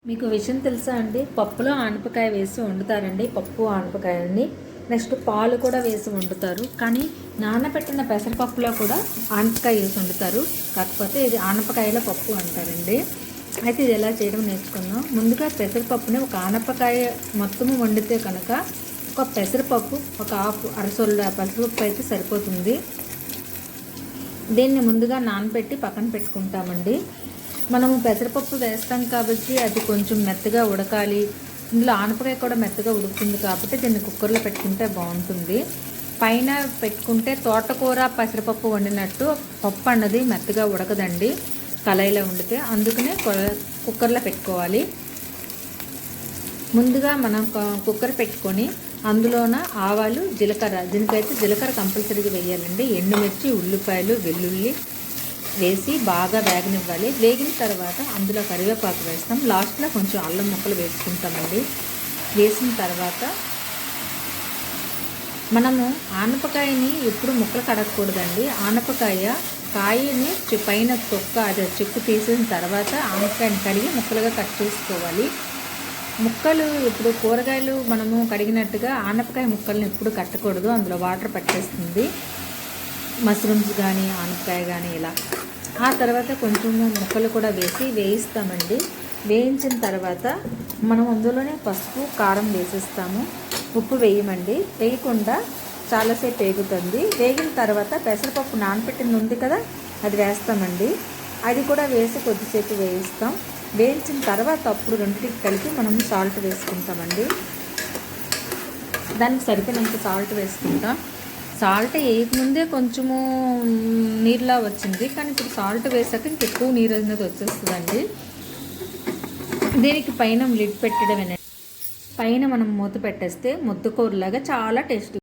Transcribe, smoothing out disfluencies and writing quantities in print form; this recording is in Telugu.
మీకు విషయం తెలుసా అండి? పప్పులో ఆనపకాయ వేసి వండుతారండి. పప్పు ఆనపకాయని నెక్స్ట్ పాలు కూడా వేసి వండుతారు. కానీ నానబెట్టిన పెసరపప్పులో కూడా ఆనపకాయ వేసి వండుతారు. కాకపోతే ఇది ఆనపకాయల పప్పు అంటారండి. అయితే ఇది ఎలా చేయడం నేర్చుకుందాం. ముందుగా పెసరపప్పుని ఒక ఆనపకాయ మొత్తము వండితే కనుక ఒక పెసరపప్పు ఒక అరసొల్ల పెసరపప్పు అయితే సరిపోతుంది. దీన్ని ముందుగా నానబెట్టి పక్కన పెట్టుకుంటామండి. మనము పెసరపప్పు వేస్తాం కాబట్టి అది కొంచెం మెత్తగా ఉడకాలి. ఇందులో ఆనపకాయ కూడా మెత్తగా ఉడుకుతుంది కాబట్టి దీన్ని కుక్కర్లో పెట్టుకుంటే బాగుంటుంది. పైన పెట్టుకుంటే తోటకూర పెసరపప్పు వండినట్టు పప్పు అన్నది మెత్తగా ఉడకదండి కళాయిలో వండితే. అందుకనే కుక్కర్లో పెట్టుకోవాలి. ముందుగా మనం కుక్కర్ పెట్టుకొని అందులోన ఆవాలు జీలకర్ర కంపల్సరీగా వేయాలండి. ఎండుమిర్చి, ఉల్లిపాయలు, వెల్లుల్లి వేసి బాగా వేగనివ్వాలి. వేగిన తర్వాత అందులో కరివేపాకు వేస్తాం. లాస్ట్లో కొంచెం అల్లం ముక్కలు వేసుకుంటామండి. వేసిన తర్వాత మనము ఆనపకాయని ఎప్పుడు ముక్కలు కడగకూడదండి. కాయని పైన తొక్క అదే చెక్కు తీసిన తర్వాత ఆనపకాయని కడిగి ముక్కలుగా కట్ చేసుకోవాలి. ముక్కలు ఇప్పుడు కూరగాయలు మనము కడిగినట్టుగా ఆనపకాయ ముక్కల్ని ఎప్పుడు కట్టకూడదు. అందులో వాటర్ పట్టేస్తుంది. మష్రూమ్స్ కానీ ఆనపకాయ కానీ ఇలా. ఆ తర్వాత కొంచెము ముక్కలు కూడా వేయిస్తామండి. వేయించిన తర్వాత మనం అందులోనే పసుపు కారం వేసిస్తాము. ఉప్పు వేయమండి. వేయకుండా చాలాసేపు వేగుతుంది. వేగిన తర్వాత పెసరపప్పు నానబెట్టింది ఉంది కదా, అది వేస్తామండి. అది కూడా వేసి కొద్దిసేపు వేయిస్తాం. వేయించిన తర్వాత అప్పుడు రెండింటికి కలిపి మనం సాల్ట్ వేసుకుంటామండి. దానికి సరిపోయినంత సాల్ట్ వేసుకుంటాం. సాల్ట్ వేయకముందే కొంచెము నీరులా వచ్చింది, కానీ ఇప్పుడు సాల్ట్ వేసాక ఇంకెక్కువ నీరు అనేది వచ్చేస్తుందండి. దీనికి పైన లిడ్ పెట్టడమేనండి. పైన మనం మూత పెట్టేస్తే ముద్దకూరలాగా చాలా టేస్టీ.